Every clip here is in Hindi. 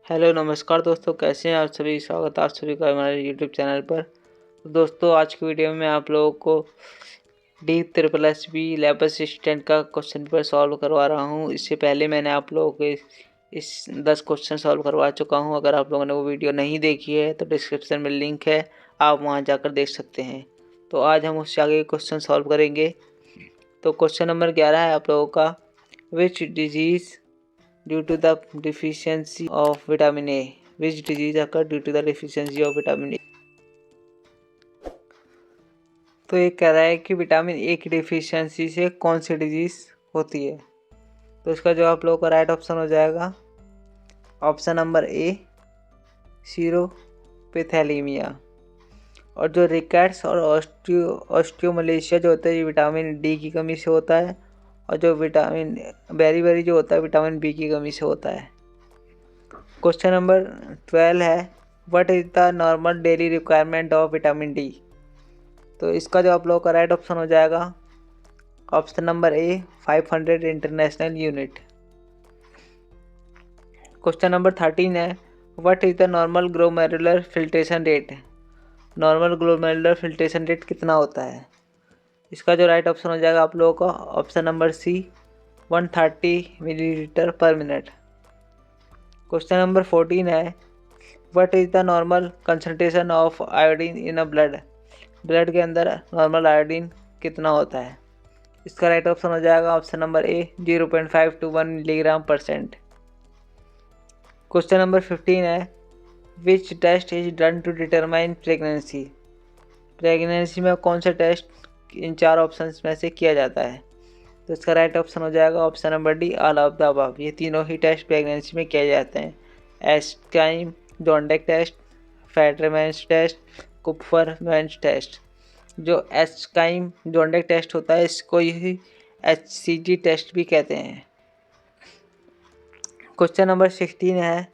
हेलो नमस्कार दोस्तों, कैसे हैं आप सभी। स्वागत है आप सभी का हमारे यूट्यूब चैनल पर। तो दोस्तों, आज की वीडियो में आप लोगों को D SSSB लैब असिस्टेंट का क्वेश्चन पेपर सॉल्व करवा रहा हूं। इससे पहले मैंने आप लोगों को इस 10 क्वेश्चन सॉल्व करवा चुका हूं। अगर आप लोगों ने वो वीडियो नहीं देखी है तो डिस्क्रिप्शन में लिंक है, आप वहां जाकर देख सकते हैं। तो आज हम उससे आगे क्वेश्चन सॉल्व करेंगे। तो क्वेश्चन नंबर 11 है आप लोगों का, विच disease due to the deficiency of vitamin A. Which disease occur due to the deficiency of vitamin A? तो ये कह रहा है कि विटामिन ए की डिफिशियंसी से कौन सी डिजीज होती है। तो इसका जो आप लोगों का राइट ऑप्शन हो जाएगा ऑप्शन नंबर ए, सीरोपैथेलीमिया। और जो रिकेट्स और ऑस्टियोमलेशिया जो होता है ये विटामिन डी की कमी से होता है। और जो विटामिन बेरी जो होता है विटामिन बी की कमी से होता है। क्वेश्चन नंबर 12 है, what is the normal daily requirement of vitamin D. तो इसका जो आप लोगों का राइट ऑप्शन हो जाएगा ऑप्शन नंबर ए, 500 इंटरनेशनल यूनिट। क्वेश्चन नंबर 13 है, what is the normal glomerular filtration rate. Normal glomerular filtration rate कितना होता है। इसका जो राइट ऑप्शन हो जाएगा आप लोगों का option number C, 130 millilitre per minute. Question number 14 है, what is the normal concentration of iodine in a blood. Blood के अंदर नॉर्मल आयोडीन कितना होता है। इसका राइट ऑप्शन हो जाएगा option number A, 0.5 to 1 milligram%. Question number 15 है, which test is done to determine pregnancy. Pregnancy में कौन सा टेस्ट इन चार ऑप्शंस में से किया जाता है। तो इसका राइट ऑप्शन हो जाएगा option number D, all of the above. ये तीनों ही टेस्ट प्रेगनेंसी में किए जाते हैं। एस्काइम जोंडेक टेस्ट, फैटरमैन्स टेस्ट, कुपफरमैन्स टेस्ट। जो एस्काइम जोंडेक टेस्ट होता है इसको ही HCG टेस्ट भी कहते हैं। क्वेश्चन नंबर 16 है,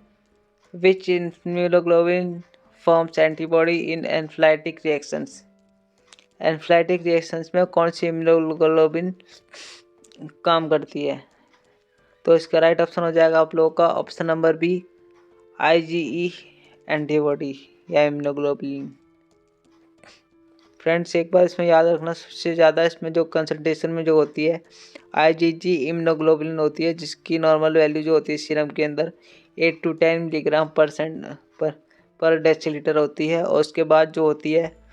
विच इम्यूनोग्लोबिन फॉर्म्स एंटीबॉडी इन एनाफिलाइटिक रिएक्शंस। एनाफिलाइटिक रिएक्शंस में कौन सी इम्यूनोग्लोबिन काम करती है। तो इसका राइट ऑप्शन हो जाएगा आप लोगों का option number B, IgE antibody या इम्यूनोग्लोबुलिन। फ्रेंड्स, एक बार इसमें याद रखना, सबसे ज़्यादा इसमें जो कंसंट्रेशन में जो होती है IgG इम्यूनोग्लोबुलिन होती है, जिसकी नॉर्मल वैल्यू जो होती है सीरम के अंदर 8 to 10 मिलीग्राम पर डेसीलीटर होती है। और उसके बाद जो होती है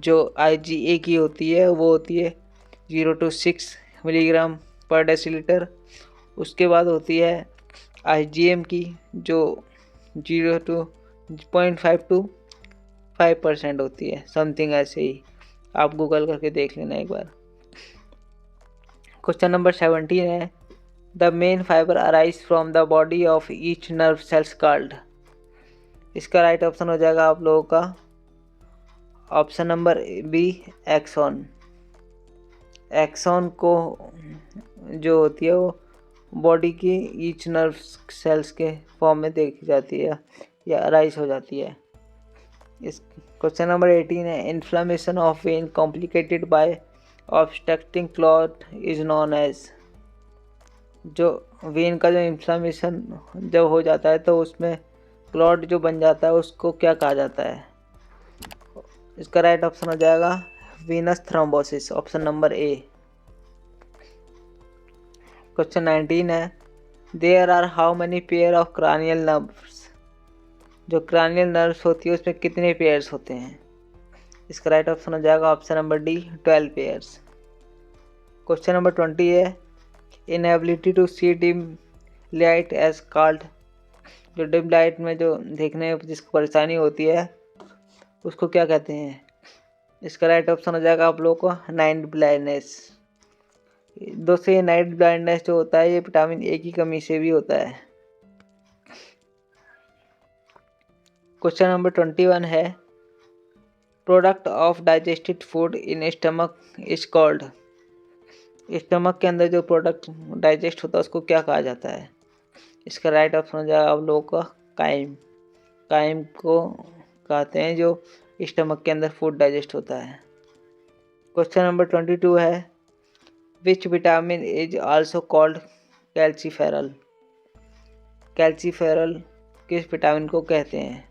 जो IgA की होती है वो होती है 0 to 6 मिलीग्राम पर डेसीलीटर। उसके बाद होती है IgM की जो 0 to 0.5 to 5% होती है, समथिंग ऐसे ही। आप गूगल करके देख लेना एक बार। क्वेश्चन नंबर 17 है, the main fibre arise from the body of each nerve cells called. इसका राइट ऑप्शन हो जाएगा आप लोगों का option number B, axon. Axon को जो होती है वो बॉडी की ईच नर्व सेल्स के फॉर्म में देखी जाती है या अराइज हो जाती है। इस क्वेश्चन नंबर 18 है, inflammation of vein complicated by obstructing clot is known as. जो वेन का जो इन्फ्लामेशन जब हो जाता है तो उसमें क्लॉट जो बन जाता है उसको क्या कहा जाता है। इसका राइट ऑप्शन हो जाएगा venous thrombosis, option number A. Question 19 है, there are how many pair of cranial nerves. जो क्रैनियल नर्व्स होती है उसमें कितने पेयर्स होते हैं। इसका राइट ऑप्शन हो जाएगा option number D, 12 pairs. Question number 20 है, inability to see dim light as called. जो डिम लाइट में जो देखने में जिसको परेशानी होती है उसको क्या कहते हैं। इसका राइट ऑप्शन हो जाएगा आप लोगों को नाइट ब्लाइंडनेस। दोस्तों, ये नाइट ब्लाइंडनेस जो होता है ये विटामिन ए की कमी से भी होता है। क्वेश्चन नंबर 21 है, product of digested food in stomach is called. Stomach के अंदर जो प्रोडक्ट डाइजेस्ट होता है उसको क्या कहा जाता है। इसका राइट ऑप्शन हो जाएगा आप लोगों का काइम। काइम को कहते हैं जो स्टमक के अंदर फूड डाइजेस्ट होता है। क्वेश्चन नंबर 22 है, which vitamin is also called calciferol. Calciferol किस विटामिन को कहते हैं?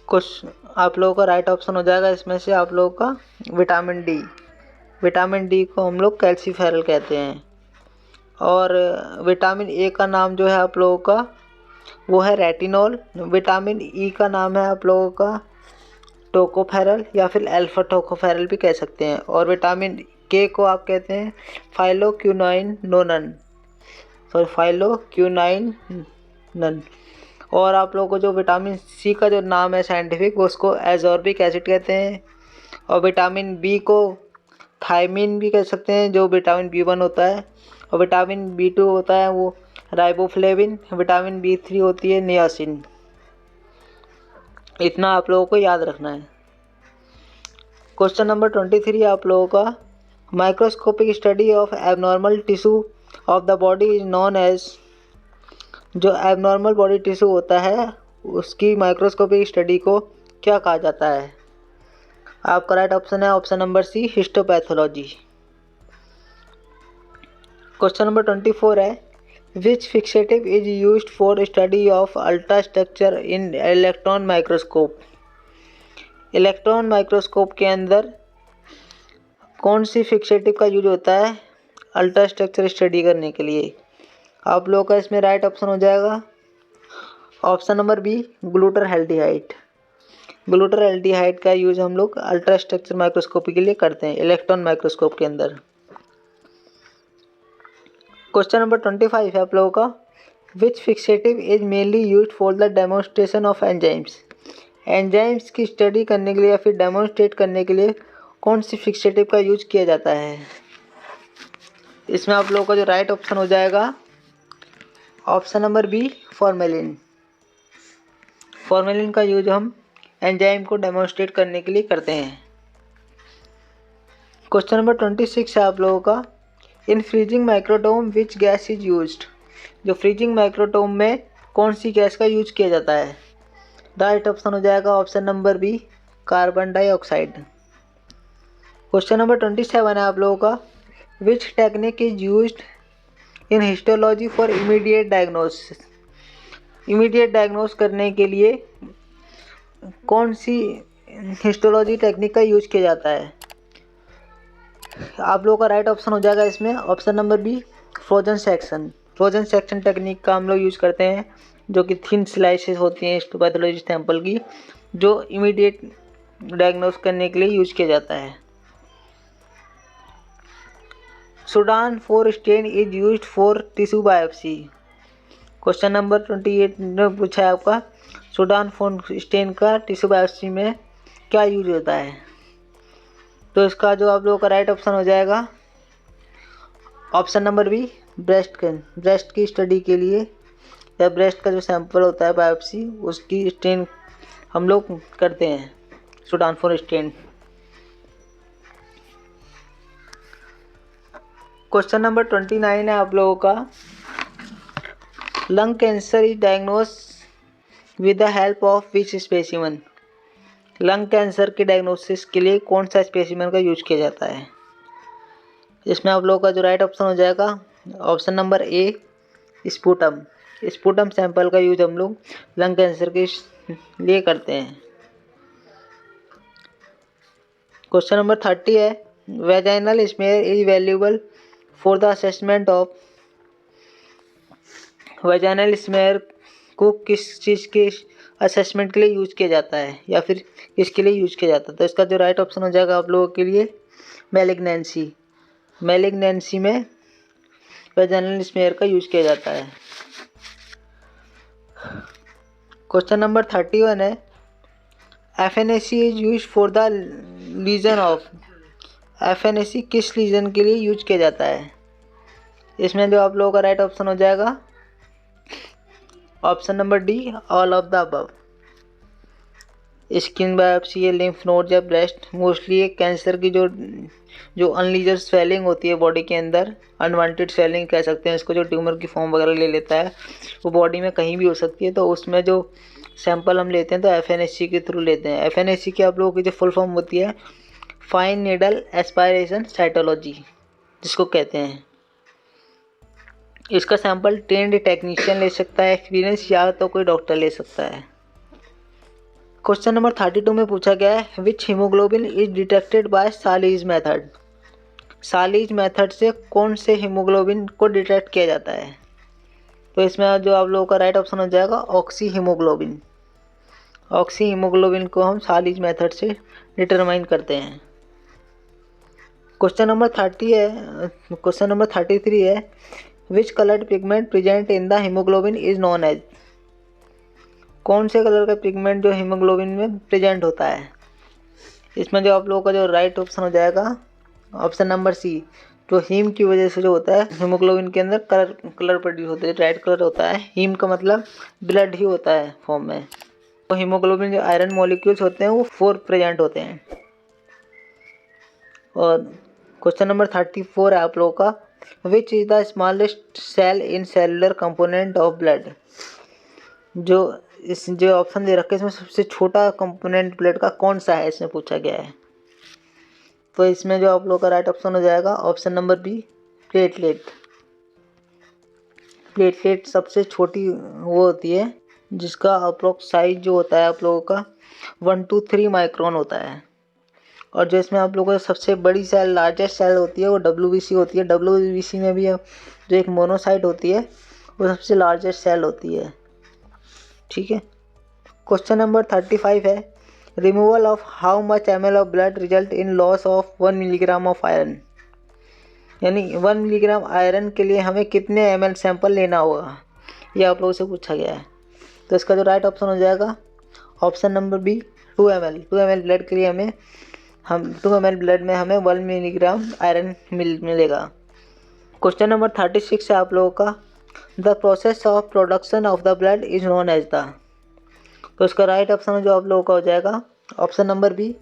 कुछ आप लोगों का राइट ऑप्शन हो जाएगा इसमें से आप लोगों का विटामिन डी। विटामिन डी को हम लोग कैल्सीफेरल कहते हैं। और विटामिन ए का नाम जो है आप लोगों का वो है रेटिनॉल। विटामिन ई का नाम है आप लोगों का टोकोफेरल या फिर अल्फा टोकोफेरल भी कह सकते हैं। और विटामिन के को आप कहते हैं फाइलोक्विनोन, फाइलोक्विनोन। और आप लोगों को जो विटामिन सी का जो नाम है साइंटिफिक वो उसको एजॉर्बिक एसिड कहते हैं। और विटामिन बी को थायमिन भी कह सकते हैं जो विटामिन B1 होता है। और विटामिन B2 होता है वो राइबोफ्लेविन। विटामिन B3 होती है नियासिन। इतना आप लोगों को याद रखना है। क्वेश्चन नंबर 23 आप लोगों का microscopic study of abnormal tissue of the body is known as. जो एबनॉर्मल बॉडी टिश्यू होता है उसकी माइक्रोस्कोपिक स्टडी को क्या कहा जाता है? आपका राइट ऑप्शन है option number C, histopathology. Question number 24 है which fixative is used for study of ultra structure in electron microscope. Electron microscope के अंदर कौन सी फिक्सेटिव का यूज होता है अल्ट्रा स्ट्रक्चर स्टडी करने के लिए? आप लोगों का इसमें राइट ऑप्शन हो जाएगा option number B, glutaraldehyde. Glutaraldehyde का यूज हम लोग अल्ट्रा स्ट्रक्चर माइक्रोस्कोपी के लिए करते हैं इलेक्ट्रॉन माइक्रोस्कोप के अंदर। क्वेश्चन नंबर 25 है आप लोगों का which fixative is mainly used for the demonstration of enzymes. Enzymes की स्टडी करने के लिए या फिर डेमोन्स्ट्रेट करने के लिए कौन सी फिक्सेटिव का यूज किया जाता है? इसमें आप लोगों का जो राइट ऑप्शन हो जाएगा option number B, formalin. Formalin का यूज हम एंजाइम को डेमोन्स्ट्रेट करने के लिए करते हैं। क्वेश्चन नंबर 26 है आप लोगों का in freezing microtome which gas is used. जो फ्रीजिंग माइक्रोटोम में कौन सी गैस का यूज किया जाता है? राइट ऑप्शन हो जाएगा option number B, carbon dioxide. Question number 27 है आप लोगों का which technique is used in histology for immediate diagnosis. Immediate diagnose करने के लिए कौन सी हिस्टोलॉजी टेक्निक का यूज किया जाता है? आप लोगों का राइट ऑप्शन हो जाएगा इसमें option number B, frozen section. Frozen section technique का हम लोग यूज करते हैं जो कि थिन स्लाइसेस होती हैं हिस्टोपैथोलॉजी सैंपल की, जो इमीडिएट डायग्नोस करने के लिए यूज किया जाता है। Sudan 4 stain is used for tissue biopsy. Question number 28 ने पूछा है आपका सूडान 4 स्टेन का टिश्यू बायोप्सी में क्या यूज होता है? तो इसका जो आप लोगों का राइट ऑप्शन हो जाएगा ऑप्शन नंबर बी, ब्रेस्ट की स्टडी के लिए या ब्रेस्ट का जो सैंपल होता है बायोप्सी उसकी स्टेन हम लोग करते हैं सूडान 4 स्टेन। क्वेश्चन नंबर 29 है आप लोगों का lung cancer is diagnose with the help of which specimen. Lung cancer के डायग्नोसिस के लिए कौन सा स्पेसिमन का यूज किया जाता है? इसमें आप लोगों का जो राइट ऑप्शन हो जाएगा ऑप्शन नंबर ए, स्पूटम। स्पूटम सैंपल का यूज हम लोग लंग कैंसर के लिए करते हैं। क्वेश्चन नंबर 30 है vaginal smear is valuable for the assessment of. Vaginal smear को किस चीज़ के असेसमेंट के लिए यूज किया जाता है या फिर किसके लिए यूज किया जाता है? तो इसका जो राइट ऑप्शन हो जाएगा आप लोगों के लिए मैलिग्नेंसी। मैलिग्नेंसी में वेजाइनल स्मेयर का यूज किया जाता है। क्वेश्चन नंबर 31 है FNAC is use for the lesion of. FNAC किस लीजन के लिए यूज किया जाता है? इसमें जो आप लोगों का राइट ऑप्शन हो जाएगा option number D, all of the above. Skin biopsy, lymph node या ब्रेस्ट, मोस्टली ये कैंसर की जो अनलीजर स्वेलिंग होती है बॉडी के अंदर, अनवांटेड स्वेलिंग कह सकते हैं इसको, जो ट्यूमर की फॉर्म वगैरह ले लेता है वो बॉडी में कहीं भी हो सकती है। तो उसमें जो सैंपल हम लेते हैं तो FNAC के थ्रू लेते हैं। FNAC की आप लोगों की जो फुल फॉर्म होती है फाइन नीडल एस्पायरेशन साइटोलॉजी जिसको कहते हैं। इसका सैंपल ट्रेंड टेक्नीशियन ले सकता है, एक्सपीरियंस या तो कोई डॉक्टर ले सकता है। क्वेश्चन नंबर 32 में पूछा गया है which haemoglobin is detected by Sahli's method. Sahli's method से कौन से हीमोग्लोबिन को डिटेक्ट किया जाता है? तो इसमें जो आप लोगों का राइट ऑप्शन हो जाएगा ऑक्सी हीमोग्लोबिन। ऑक्सी हीमोग्लोबिन को हम सालीज मेथड से डिटरमाइन करते हैं। क्वेश्चन नंबर 33 है which coloured pigment present in the haemoglobin is known as. कौन से कलर का पिगमेंट जो हीमोग्लोबिन में प्रेजेंट होता है? इसमें जो आप लोगों का जो राइट ऑप्शन हो जाएगा ऑप्शन नंबर सी। तो हीम की वजह से जो होता है हीमोग्लोबिन के अंदर कलर प्रोड्यूस होता है, रेड कलर होता है। हीम का मतलब ब्लड ही होता है फॉर्म में। तो हीमोग्लोबिन जो आयरन मॉलिक्यूल्स होते हैं वो 4 प्रेजेंट होते हैं। और क्वेश्चन नंबर 34 है आप लोगों का which is the smallest cell in cellular component of blood. जो ऑप्शन दे रखे हैं इसमें सबसे छोटा कंपोनेंट ब्लड का कौन सा है, इसमें पूछा गया है। तो इसमें जो आप लोगों का राइट ऑप्शन हो जाएगा option number B platelet. Platelet सबसे छोटी वो होती है जिसका अप्रोक्स साइज जो होता है आप लोगों का 1 to 3 माइक्रोन होता है। और जो इसमें आप लोगों को सबसे बड़ी सेल लार्जेस्ट सेल होती है वो WBC होती है। WBC में भी जो एक मोनोसाइट होती है वो सबसे लार्जेस्ट सेल होती है। ठीक है। क्वेश्चन नंबर 35 है removal of how much ml of blood result in loss of 1 milligram of iron. यानी 1 मिलीग्राम आयरन के लिए हमें कितने ml सैंपल लेना होगा, ये आप लोगों से पूछा गया है। तो इसका जो राइट ऑप्शन हो जाएगा option number B 2 ml। 2 ml blood के लिए हम 2 ml ब्लड में हमें 1 मिलीग्राम आयरन मिलेगा। क्वेश्चन नंबर 36 है आप लोगों का the process of production of the blood is known as the. तो इसका राइट ऑप्शन जो आप लोगों का हो जाएगा option number B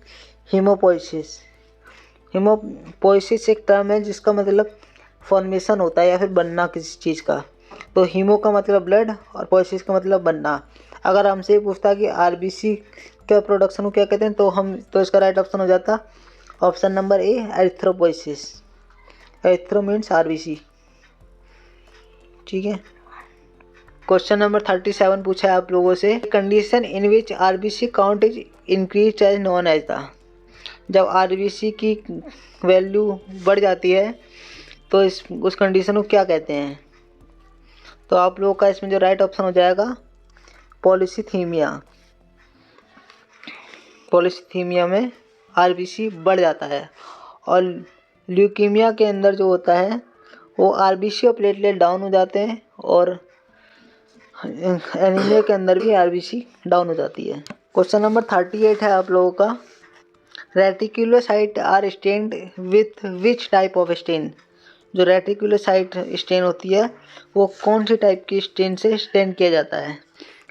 hemopoiesis. Hemopoiesis एक टर्म है जिसका मतलब फॉर्मेशन होता है या फिर बनना किसी चीज़ का। तो हीमो का मतलब ब्लड और पोइसिस का मतलब बनना। अगर हमसे पूछता कि आरबीसी के प्रोडक्शन को क्या कहते हैं तो इसका राइट ऑप्शन हो जाता ऑप्शन नंबर ए एरिथ्रोपोइसिस। Erythro means RBC. ठीक है। क्वेश्चन नंबर 37 पूछा है आप लोगों से condition in which RBC count is increase as known as the. जब आरबीसी की वैल्यू बढ़ जाती है तो उस कंडीशन को क्या कहते हैं? तो आप लोगों का इसमें जो राइट ऑप्शन हो जाएगा पॉलीसीथीमिया। पॉलीसीथीमिया में आरबीसी बढ़ जाता है। और ल्यूकीमिया के अंदर जो होता है वो आरबीसी और प्लेटलेट डाउन हो जाते हैं और एनीमिया के अंदर भी आरबीसी डाउन हो जाती है। क्वेश्चन नंबर 38 है आप लोगों का reticulocyte are stained with which type of stain. जो रेटिकुलोसाइट स्टेन होती है वो कौन सी टाइप की स्टेन से स्टेन किया जाता है?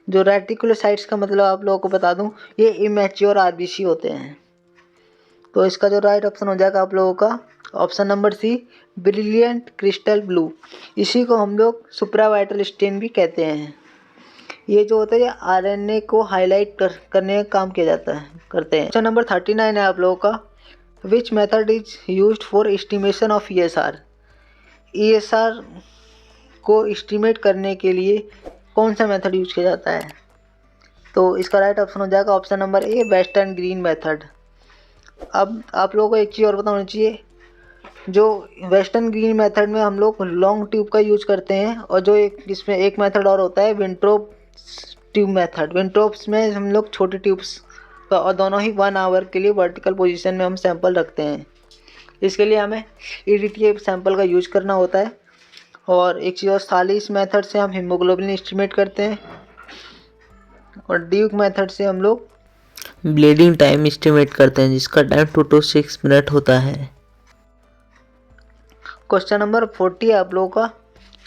जो रेटिकुलोसाइट्स का मतलब आप लोगों को बता दूं ये इमैच्योर आरबीसी होते हैं। तो इसका जो राइट ऑप्शन हो जाएगा आप लोगों का option number C brilliant crystal blue. इसी को हम लोग सुप्रावाइटल स्टेन भी कहते हैं। ये जो होता है आरएनए को हाईलाइट करने का काम किया जाता है करते हैं। क्वेश्चन नंबर 39 है आप लोगों का which method is used for estimation of ESR. ESR को एस्टिमेट करने के लिए कौन सा मेथड यूज किया जाता है? तो इसका राइट ऑप्शन हो जाएगा ऑप्शन नंबर ए वेस्टर्न ग्रीन मेथड। अब आप लोगों को एक चीज़ और बताना चाहिए, जो वेस्टर्न ग्रीन मेथड में हम लोग लॉन्ग ट्यूब का यूज करते हैं और जो इसमें एक मेथड और होता है विंट्रोप ट्यूब मेथड। विंट्रोप्स में हम लोग छोटे ट्यूब्स और दोनों ही 1 आवर के लिए वर्टिकल पोजीशन में हम सैंपल रखते हैं। इसके लिए हमें ईडीटी सैंपल का यूज करना होता है। और एक चीज़ और सालीस मेथड से हम हीमोग्लोबिन एस्टिमेट करते हैं और ड्यूक मेथड से हम लोग ब्लीडिंग टाइम एस्टिमेट करते हैं जिसका टाइम 2 to 6 मिनट होता है। क्वेश्चन नंबर 40 है आप लोगों का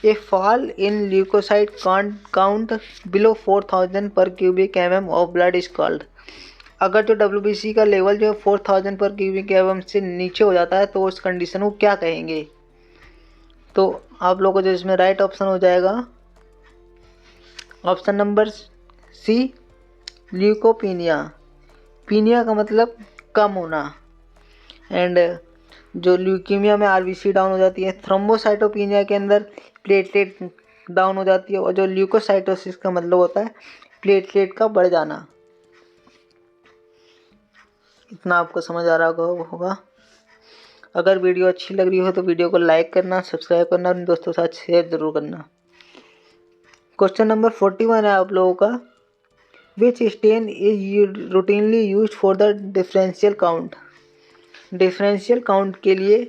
a fall in leukocyte count below 4000 per cubic mm of blood is called. अगर जो WBC का लेवल जो 4000 पर क्यूबिक mm से नीचे हो जाता है तो उस कंडीशन को क्या कहेंगे? तो आप लोगों को जो इसमें राइट ऑप्शन हो जाएगा ऑप्शन नंबर सी ल्यूकोपीनिया। पीनिया का मतलब कम होना। एंड जो ल्यूकीमिया में आरबीसी डाउन हो जाती है। थ्रोम्बोसाइटोपिनिया के अंदर प्लेटलेट डाउन हो जाती है, और जो ल्यूकोसाइटोसिस का मतलब होता है प्लेटलेट का बढ़ जाना। इतना आपको समझ आ रहा होगा। अगर वीडियो अच्छी लग रही हो तो वीडियो को लाइक करना, सब्सक्राइब करना, अपने दोस्तों के साथ शेयर जरूर करना। क्वेश्चन नंबर 41 है आप लोगों का, which stain is routinely use for the differential count. Differential count के लिए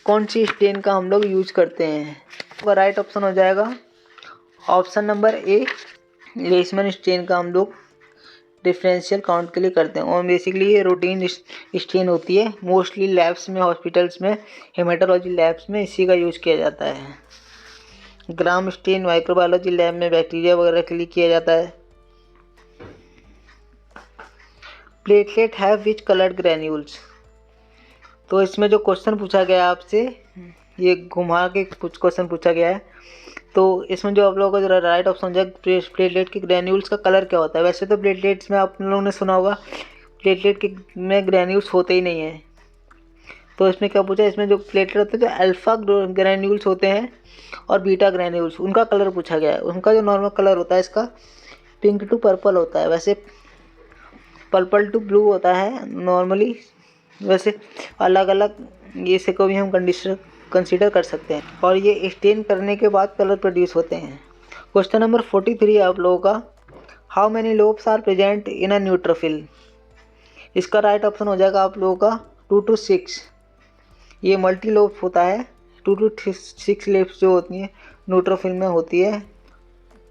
कौन सी स्टेन का हम लोग यूज करते हैं? तो राइट ऑप्शन हो जाएगा ऑप्शन नंबर ए, लेसमैन स्टेन का हम लोग डिफरेंशियल काउंट के लिए करते हैं। और बेसिकली ये रूटीन स्टेन होती है, मोस्टली लैब्स में, हॉस्पिटल्स में, हेमेटोलॉजी लैब्स में इसी का यूज किया जाता है। ग्राम स्टेन माइक्रोबायोलॉजी लैब में बैक्टीरिया वगैरह के लिए किया जाता है। Platelet have which coloured granules. तो इसमें जो क्वेश्चन पूछा गया आपसे, ये घुमा के कुछ क्वेश्चन पूछा गया है, तो इसमें जो आप लोगों का जो राइट ऑप्शन हो जाएगा प्लेटलेट के ग्रैन्यूल्स का कलर क्या होता है। वैसे तो प्लेटलेट्स में आप लोगों ने सुना होगा प्लेटलेट के में ग्रैन्यूल्स होते ही नहीं है। तो इसमें क्या पूछा, इसमें जो प्लेटलेट होते हैं जो अल्फा ग्रैन्यूल्स होते हैं और बीटा ग्रैन्यूल्स, उनका कलर पूछा गया है। उनका जो नॉर्मल कलर होता है इसका पिंक टू पर्पल होता है, वैसे पर्पल टू ब्लू होता है नॉर्मली। वैसे अलग अलग ये से को भी हम कंसीडर कर सकते हैं, और ये स्टेन करने के बाद कलर प्रोड्यूस होते हैं। क्वेश्चन नंबर 43 है आप लोगों का, how many lobes are present in a neutrophil. इसका राइट ऑप्शन हो जाएगा आप लोगों का 2 to 6। ये मल्टी लोब होता है, 2 to 6 लेब्स जो होती हैं न्यूट्रोफिल में होती है।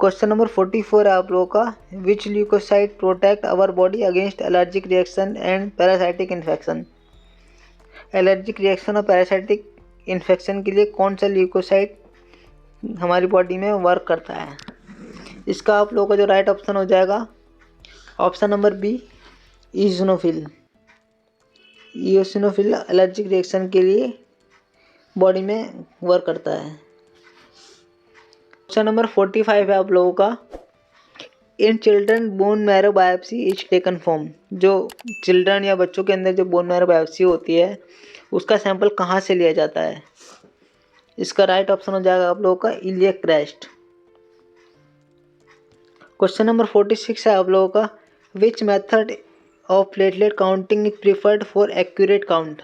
क्वेश्चन नंबर 44 है आप लोगों का, which leukocyte protect our body against allergic reaction and parasitic infection. Allergic reaction और पैरासाइटिक इन्फेक्शन के लिए कौन सा ल्यूकोसाइट हमारी बॉडी में वर्क करता है? इसका आप लोगों का जो राइट ऑप्शन हो जाएगा option number B, eosinophil. Eosinophil allergic reaction के लिए बॉडी में वर्क करता है। क्वेश्चन नंबर 45 है आप लोगों का, in children bone marrow biopsy is taken from. जो चिल्ड्रन या बच्चों के अंदर जो बोन मैरो बायोप्सी होती है उसका सैंपल कहाँ से लिया जाता है? इसका राइट ऑप्शन हो जाएगा आप लोगों का इलियक क्रेस्ट। क्वेश्चन नंबर 46 है आप लोगों का, which method of platelet counting is preferred for accurate count.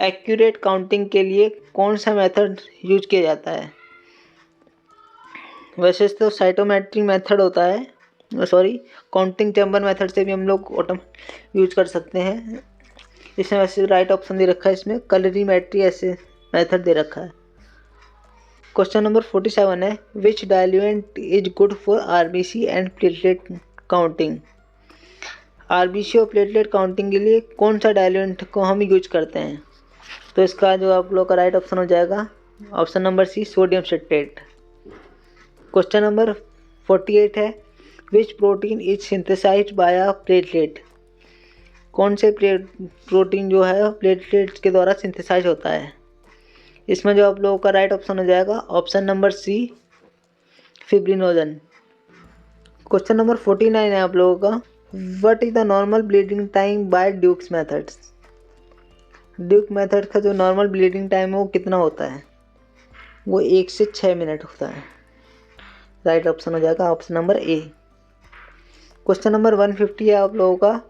Accurate counting के लिए कौन सा मेथड यूज किया जाता है? वैसे तो साइटोमेट्रिक मेथड होता है, काउंटिंग चैम्बर मेथड से भी हम लोग यूज कर सकते हैं। इसमें वैसे राइट ऑप्शन दे रखा है, इसमें कलरीमेट्री ऐसे मेथड दे रखा है। क्वेश्चन नंबर 47 है, which diluent is good for RBC and platelet counting. RBC और प्लेटलेट काउंटिंग के लिए कौन सा डाइल्यूएंट को हम यूज करते हैं? तो इसका जो आप लोग का राइट ऑप्शन हो जाएगा option number C, sodium citrate. Question number 48 है, which protein is synthesized by a platelet. कौन से प्रोटीन जो है प्लेटलेट्स के द्वारा सिंथेसाइज होता है? इसमें जो आप लोगों का राइट ऑप्शन हो जाएगा option number C, fibrinogen. Question number 49 है आप लोगों का, what is the normal bleeding time by Duke's methods. Duke method का जो नॉर्मल ब्लीडिंग टाइम है वो कितना होता है? वो 1 से 6 मिनट होता है। राइट ऑप्शन हो जाएगा option number A. Question number 150 है आप लोगों का,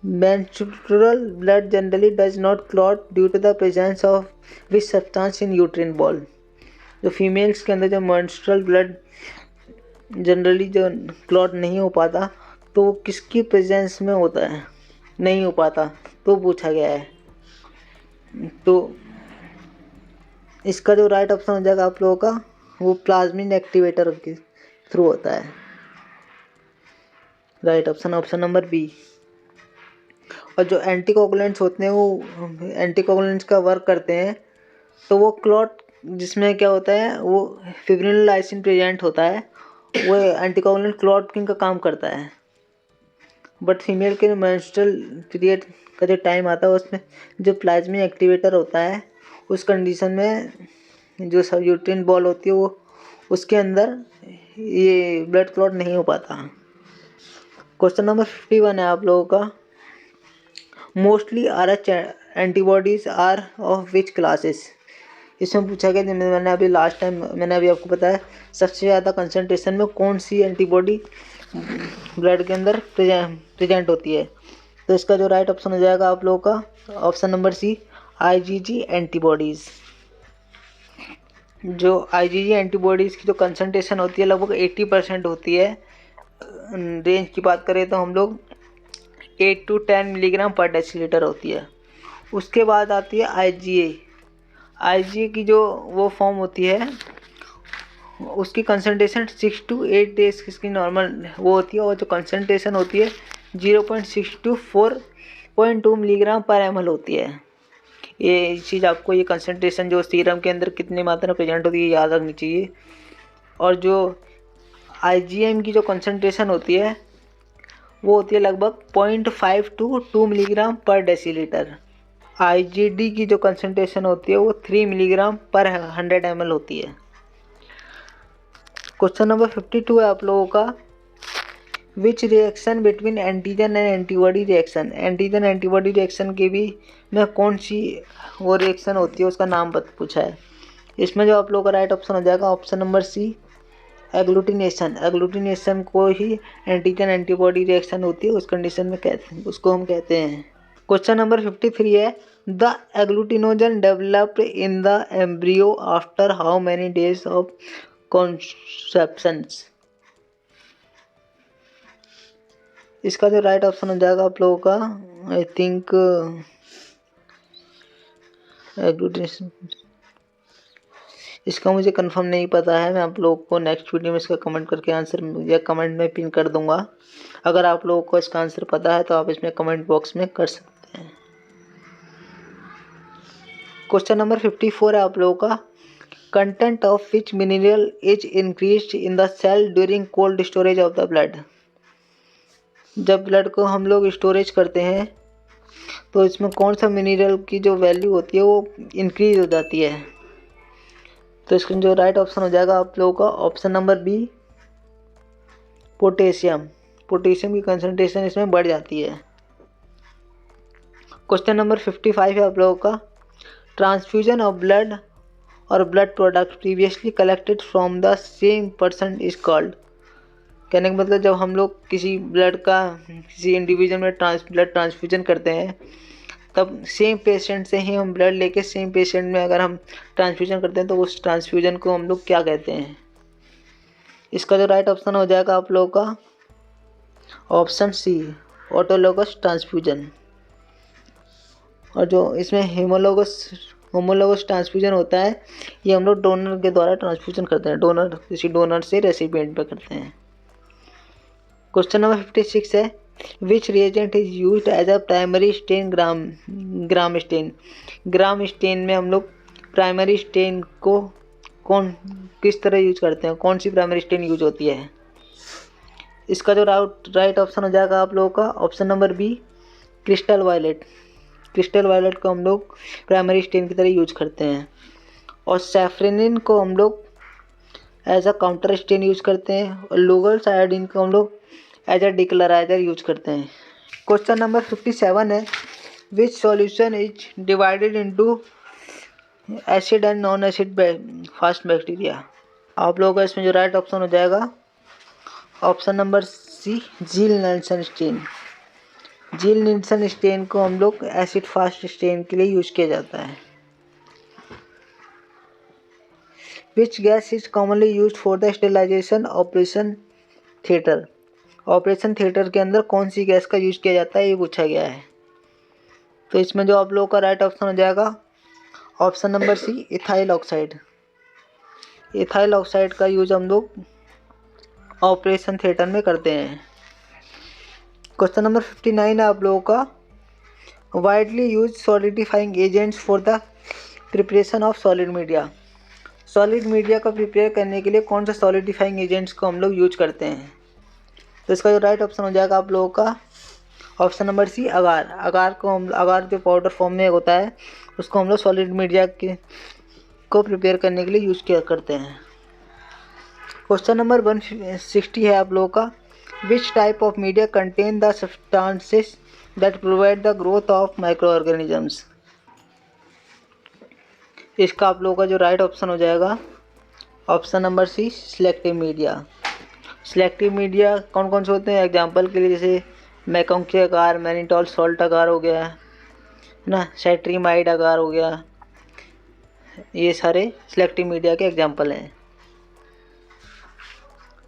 menstrual blood generally does not clot due to the presence of which substance in uterine wall। जो फीमेल्स के अंदर जो menstrual blood जनरली जो क्लॉट नहीं हो पाता तो वो किसकी प्रेजेंस में होता है, नहीं हो पाता, तो पूछा गया है। तो इसका जो राइट ऑप्शन हो जाएगा आप लोगों का वो प्लाज्मिन एक्टिवेटर के थ्रू होता है। Right option option number B. और जो एंटीकोगुलेंट्स होते हैं वो एंटीकोगुलेंट्स का वर्क करते हैं, तो वो क्लॉट जिसमें क्या होता है वो फिब्रिनोलाइसिन प्रेजेंट होता है, वो एंटीकोगुलेंट क्लॉटिंग का काम करता है। बट फीमेल के मेंस्ट्रुअल पीरियड का जो टाइम आता है उसमें जो प्लाज्मिन एक्टिवेटर होता है उस कंडीशन में जो सब यूट्रिन बॉल होती है वो उसके अंदर ये ब्लड क्लॉट नहीं हो पाता। क्वेश्चन नंबर 51 है आप लोगों का, mostly RH antibodies are of which classes. इसमें पूछा गया, मैंने अभी लास्ट टाइम मैंने अभी आपको बताया सबसे ज़्यादा कंसंट्रेशन में कौन सी एंटीबॉडी ब्लड के अंदर प्रेजेंट होती है। तो इसका जो राइट ऑप्शन हो जाएगा आप लोगों का option number C, IgG antibodies. जो आईजीजी एंटीबॉडीज़ की जो कंसंट्रेशन होती है लगभग 80% होती है। रेंज की बात करें तो हम लोग 8 to 10 मिलीग्राम पर डेसीलीटर होती है। उसके बाद आती है आईजीए। आईजीए की जो वो फॉर्म होती है उसकी कंसंट्रेशन 6 to 8 डेज की नॉर्मल वो होती है, और जो कंसंट्रेशन होती है 0.6 to 4.2 मिलीग्राम पर ml होती है। ये चीज़ आपको, ये कंसंट्रेशन जो सीरम के अंदर कितनी मात्रा प्रेजेंट होती है याद रखनी चाहिए। और जो आईजीएम की जो कंसंट्रेशन होती है वो होती है लगभग 0.5 to 2 मिलीग्राम पर डेसीलीटर। आईजीडी की जो कंसंट्रेशन होती है वो 3 मिलीग्राम पर 100 ml होती है। क्वेश्चन नंबर 52 है आप लोगों का, which reaction between antigen and antibody reaction. Antigen antibody reaction के भी में कौन सी वो रिएक्शन होती है उसका नाम पूछा है। इसमें जो आप लोगों का राइट ऑप्शन हो जाएगा option number C, agglutination. Agglutination को ही एंटीजन एंटीबॉडी रिएक्शन होती है, उस कंडीशन में उसको हम कहते हैं। क्वेश्चन नंबर 53 है, the agglutinogen developed in the embryo after how many days of conceptions. इसका जो राइट ऑप्शन हो जाएगा आप लोगों का आई थिंक एग्लूटिनेशन, इसका मुझे कंफर्म नहीं पता है। मैं आप लोगों को नेक्स्ट वीडियो में इसका कमेंट करके आंसर या कमेंट में पिन कर दूंगा। अगर आप लोगों को इसका आंसर पता है तो आप इसमें कमेंट बॉक्स में कर सकते हैं। क्वेश्चन नंबर 54 है आप लोगों का, content of which mineral is increased in the cell during cold storage of the blood. जब ब्लड को हम लोग स्टोरेज करते हैं तो इसमें कौन सा मिनरल की जो वैल्यू होती है वो इंक्रीज हो जाती है। तो इसका जो राइट ऑप्शन हो जाएगा आप लोगों का option number B, potassium. Potassium की कंसंट्रेशन इसमें बढ़ जाती है। क्वेश्चन नंबर 55 है आप लोगों का, ट्रांसफ्यूजन ऑफ ब्लड और blood product previously collected from the same person is called. कहने का मतलब जब हम लोग किसी ब्लड का किसी इंडिविजुअल में ब्लड ट्रांसफ्यूजन करते हैं तब सेम पेशेंट से ही हम ब्लड लेके सेम पेशेंट में अगर हम ट्रांसफ्यूजन करते हैं तो उस ट्रांसफ्यूजन को हम लोग क्या कहते हैं। इसका जो राइट ऑप्शन हो जाएगा आप लोगों का ऑप्शन सी, ऑटोलोगस ट्रांसफ्यूजन। और जो इसमें होमोलोगस ट्रांसफ्यूजन होता है ये हम लोग डोनर के द्वारा ट्रांसफ्यूजन करते हैं, किसी डोनर से रेसिपिएंट पे करते हैं। क्वेश्चन नंबर 56 है, which reagent is used as a primary stain Gram stain. Gram stain में हम लोग प्राइमरी स्टेन को किस तरह यूज करते हैं, कौन सी प्राइमरी स्टेन यूज होती है। इसका जो राइट ऑप्शन हो जाएगा आप लोगों का option number B, crystal violet. Crystal violet को हम लोग प्राइमरी स्टेन की तरह यूज करते हैं। और सैफ्रेनिन को हम लोग as a counter stain use करते हैं, और लोगल्स आयोडीन को हम लोग एज अ डिक्लराइजर यूज करते हैं। क्वेश्चन नंबर 57 है, which solution is divided into acid and non acid fast bacteria. आप लोगों का इसमें जो राइट ऑप्शन हो जाएगा option number C, Ziehl Neelsen stain. Ziehl Neelsen stain को हम लोग एसिड फास्ट स्टेन के लिए यूज किया जाता है। Which gas is commonly use for the sterilization operation theatre. Operation theatre के अंदर कौन सी गैस का यूज किया जाता है ये पूछा गया है। तो इसमें जो आप लोगों का राइट ऑप्शन हो जाएगा option number C, ethyl oxide. Ethyl oxide का यूज हम लोग ऑपरेशन थिएटर में करते हैं। क्वेश्चन नंबर 59 है आप लोगों का, widely use solidifying agents for the preparation of solid media. Solid media को प्रिपेयर करने के लिए कौन सा सॉलिडिफाइंग एजेंट्स को हम लोग यूज करते हैं। तो इसका जो राइट ऑप्शन हो जाएगा आप लोगों का ऑप्शन नंबर सी, अगार। अगार जो पाउडर फॉर्म में होता है उसको हम लोग सॉलिड मीडिया को प्रिपेयर करने के लिए यूज किया करते हैं। क्वेश्चन नंबर 160 है आप लोगों का, which type of media contain the substances that provide the growth of micro organisms. इसका आप लोगों का जो राइट ऑप्शन हो जाएगा option number C, selective media. Selective media कौन कौन से होते हैं? एग्जाम्पल के लिए जैसे मैकोंकी अगार, मैनिटॉल सॉल्ट अगार हो गया है ना, सेट्रीमाइड अगार हो गया, ये सारे सिलेक्टिव मीडिया के एग्जाम्पल हैं।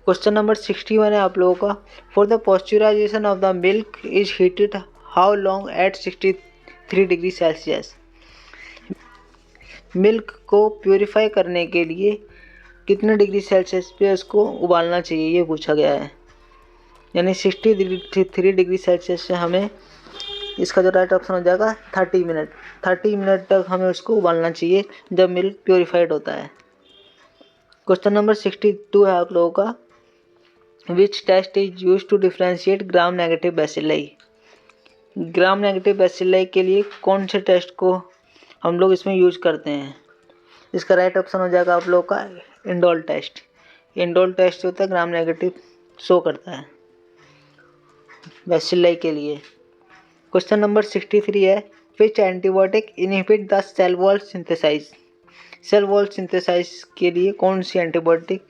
क्वेश्चन नंबर 61 है आप लोगों का, for the pasteurization of the milk is heated how long at 63 degree Celsius. Milk को प्योरीफाई करने के लिए कितने डिग्री सेल्सियस पे उसको उबालना चाहिए, ये पूछा गया है। यानी 63 डिग्री सेल्सियस से हमें, इसका जो राइट ऑप्शन हो जाएगा 30 मिनट। 30 मिनट तक हमें उसको उबालना चाहिए जब मिल्क प्योरीफाइड होता है। क्वेश्चन नंबर 62 है आप लोगों का, which test is use to differentiate gram negative bacilli. Gram negative bacilli के लिए कौन से टेस्ट को हम लोग इसमें यूज करते हैं? इसका राइट ऑप्शन हो जाएगा आप लोगों का इंडोल टेस्ट। इंडोल टेस्ट होता है ग्राम नेगेटिव शो करता है बैसिलाई के लिए। क्वेश्चन नंबर 63 है, which antibiotic inhibit the cell wall synthesize. Cell wall synthesize के लिए कौन सी एंटीबायोटिक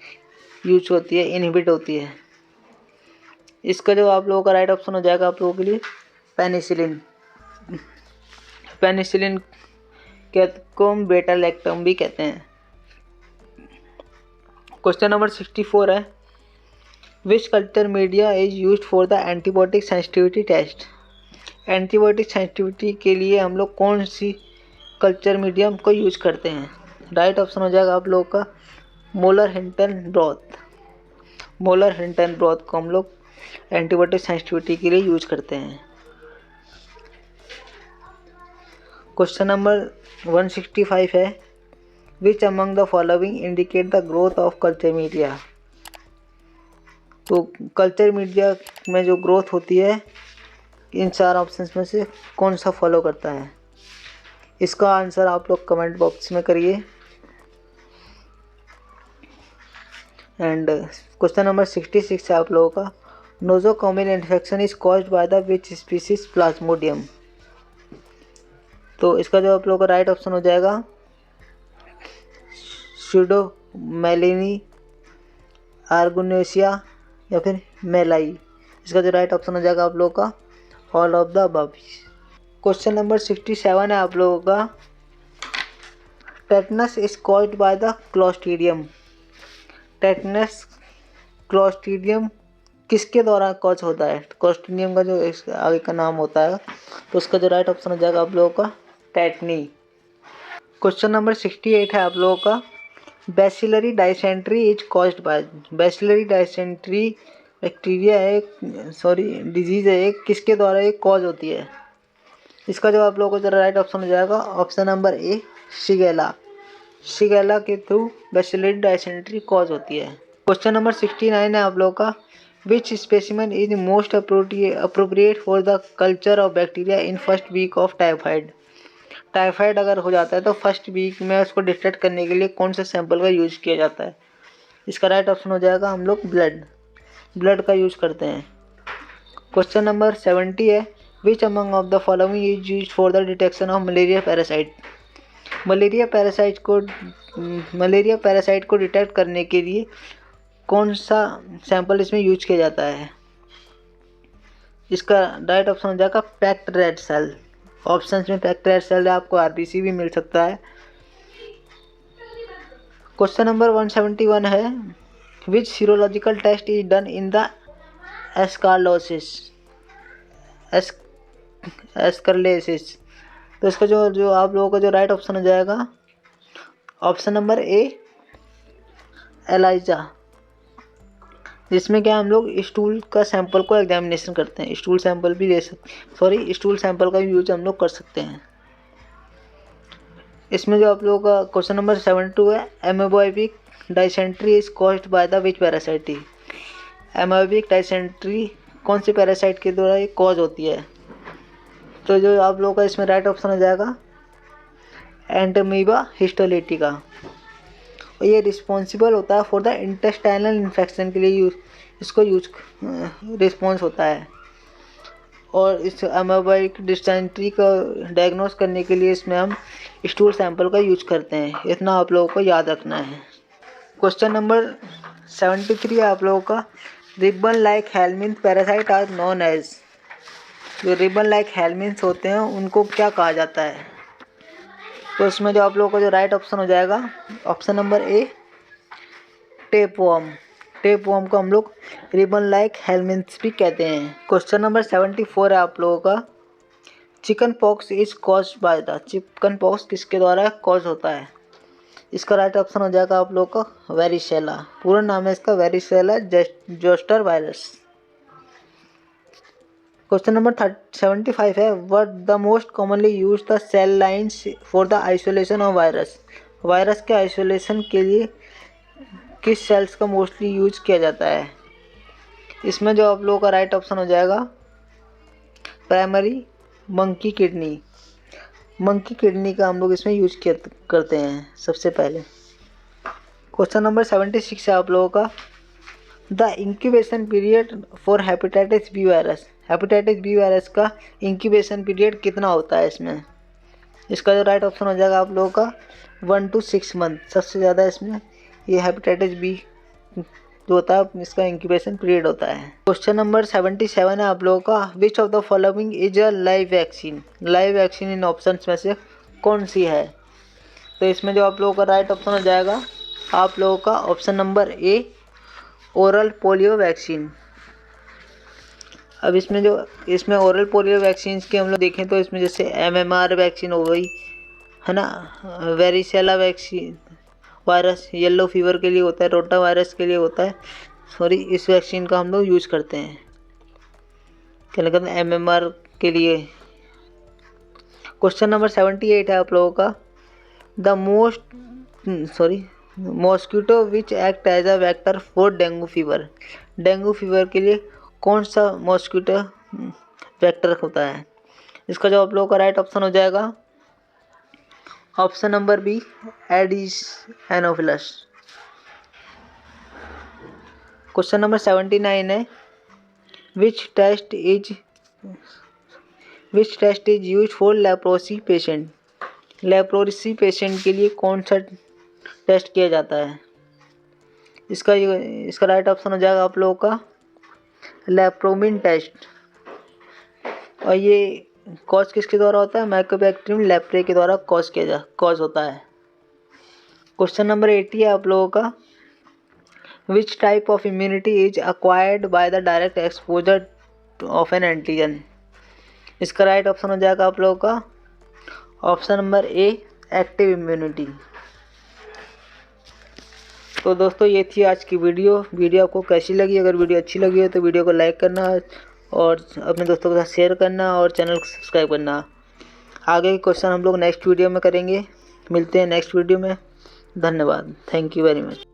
यूज होती है, इनहिबिट होती है? इसका जो आप लोगों का राइट ऑप्शन हो जाएगा आप लोगों के लिए पेनिसिलिन। पेनिसिलिन को हम बेटा लैक्टम भी कहते हैं। क्वेश्चन नंबर 64 है, which culture media is used for the antibiotic sensitivity test. Antibiotic sensitivity के लिए हम लोग कौन सी कल्चर मीडियम को यूज करते हैं? राइट ऑप्शन हो जाएगा आप लोगों का Mueller Hinton broth. Mueller Hinton broth को हम लोग एंटीबायोटिक सेंसिटिविटी के लिए यूज करते हैं। क्वेश्चन नंबर 165 है, which among the following indicate the growth of culture media. तो कल्चर मीडिया में जो ग्रोथ होती है इन चार ऑप्शंस में से कौन सा फॉलो करता है? इसका आंसर आप लोग कमेंट बॉक्स में करिए। एंड क्वेश्चन नंबर 66 है आप लोगों का, nosocomial infection is caused by the which species Plasmodium. तो इसका जो आप लोगों का राइट ऑप्शन हो जाएगा स्यूडोमेलिनी, आर्गोनेशिया या फिर मेलाई। इसका जो राइट ऑप्शन हो जाएगा आप लोगों का all of the above. Question number 67 है आप लोगों का, tetanus is caused by the clostridium. Tetanus clostridium किसके द्वारा कॉज होता है? क्लोस्ट्रीडियम का जो इस आगे का नाम होता है, तो उसका जो राइट ऑप्शन हो जाएगा आप लोगों का टेटनी। क्वेश्चन नंबर 68 है आप लोगों का, bacillary dysentery is caused by. Bacillary dysentery bacteria है, डिजीज है एक, किसके द्वारा एक कॉज होती है? इसका जो आप लोगों को राइट ऑप्शन हो जाएगा option number A, Shigella. Shigella के थ्रू बैसिलरी डाइसेंट्री कॉज होती है। क्वेश्चन नंबर 69 है आप लोगों का, which specimen is most appropriate for the culture of bacteria in first week of typhoid. Typhoid अगर हो जाता है तो फर्स्ट वीक में उसको डिटेक्ट करने के लिए कौन से सैंपल का यूज किया जाता है? इसका राइट ऑप्शन हो जाएगा हम लोग ब्लड का यूज करते हैं। क्वेश्चन नंबर 70 है, which among of the following is used for the detection of malaria parasite. Malaria parasite को डिटेक्ट करने के लिए कौन सा सैंपल इसमें यूज किया जाता है? इसका राइट ऑप्शन हो जाएगा पैक्ड रेड सेल। ऑप्शंस में पैक्ड रेड सेल है, आपको आरबीसी भी मिल सकता है। क्वेश्चन नंबर 171 है, which serological test is done in the ascariasis. तो इसका जो आप लोगों का जो राइट ऑप्शन हो जाएगा ऑप्शन नंबर ए, एलाइजा, जिसमें क्या हम लोग स्टूल का सैंपल को एग्जामिनेशन करते हैं। स्टूल सैंपल का यूज हम लोग कर सकते हैं। इसमें जो आप लोगों का क्वेश्चन नंबर 72 है, amoebic dysentery is caused by the which parasite. Amoebic dysentery कौन सी पैरासाइट के द्वारा ये कॉज होती है? तो जो आप लोगों का इसमें राइट ऑप्शन हो जाएगा एंटमीबा हिस्टोलिटिका। और ये रिस्पॉन्सिबल होता है फॉर द इंटेस्टाइनल इन्फेक्शन के लिए इसको यूज रिस्पॉन्स होता है। और इस एमोबाइक डिसेंट्री का डायग्नोस करने के लिए इसमें हम स्टूल सैंपल का यूज करते हैं। इतना आप लोगों को याद रखना है। क्वेश्चन नंबर 73 है आप लोगों का, ribbon like helminth parasite are known as. जो रिबन लाइक हेलमिंथ होते हैं उनको क्या कहा जाता है? तो इसमें जो आप लोगों का जो राइट ऑप्शन हो जाएगा ऑप्शन नंबर ए, टेपवर्म। टेपवर्म को हम लोग रिबन लाइक हेलमिंथ्स भी कहते हैं। क्वेश्चन नंबर 74 है आप लोगों का, chicken pox is caused by the. Chicken pox किसके द्वारा कॉज होता है? इसका राइट ऑप्शन हो जाएगा आप लोगों का वेरिसेला। पूरा नाम है इसका varicella zoster virus. Question number 75 है, what the most commonly use the cell lines for the isolation of virus. Virus के आइसोलेशन के लिए किस सेल्स का मोस्टली यूज किया जाता है? इसमें जो आप लोगों का राइट ऑप्शन हो जाएगा primary monkey kidney. Monkey kidney का हम लोग इसमें यूज करते हैं सबसे पहले। क्वेश्चन नंबर 76 है आप लोगों का, the incubation period for hepatitis B virus. Hepatitis B virus का इंक्यूबेशन पीरियड कितना होता है इसमें? इसका जो राइट ऑप्शन हो जाएगा आप लोगों का 1 to 6 मंथ। सबसे ज़्यादा इसमें ये हेपेटाइटिस बी जो होता है इसका इंक्यूबेशन पीरियड होता है। क्वेश्चन नंबर 77 है आप लोगों का, which of the following is a live vaccine. Live vaccine in options में से कौन सी है? तो इसमें जो आप लोगों का राइट ऑप्शन हो जाएगा आप लोगों का ऑप्शन नंबर ए, ओरल पोलियो वैक्सीन। अब इसमें ओरल पोलियो वैक्सीन के हम लोग देखें तो इसमें जैसे MMR वैक्सीन हो गई है ना, varicella vaccine virus yellow fever के लिए होता है, रोटा वायरस के लिए होता है, इस वैक्सीन का हम लोग यूज करते हैं। क्या कहते हैं MMR के लिए। क्वेश्चन नंबर 78 है आप लोगों का, the mosquito which act as a vector for dengue fever. Dengue fever के लिए कौन सा मॉस्किटो वेक्टर होता है? इसका जो आप लोगों का राइट ऑप्शन हो जाएगा option number B, Aedes Anopheles. Question number 79 है, which test is use for leprosy patient. Leprosy patient के लिए कौन सा टेस्ट किया जाता है? इसका राइट ऑप्शन हो जाएगा आप लोगों का लेप्रोमिन टेस्ट। और ये कॉज किसके द्वारा होता है? माइकोबैक्टीरियम लेप्रे के द्वारा कॉज होता है। क्वेश्चन नंबर 80 है आप लोगों का, which type of immunity is acquired by the direct exposure of N antigen. इसका राइट ऑप्शन हो जाएगा आप लोगों का ऑप्शन नंबर ए, एक्टिव इम्यूनिटी। तो दोस्तों ये थी आज की वीडियो आपको कैसी लगी? अगर वीडियो अच्छी लगी हो तो वीडियो को लाइक करना और अपने दोस्तों के साथ शेयर करना और चैनल को सब्सक्राइब करना। आगे के क्वेश्चन हम लोग नेक्स्ट वीडियो में करेंगे। मिलते हैं नेक्स्ट वीडियो में। धन्यवाद। Thank you very much.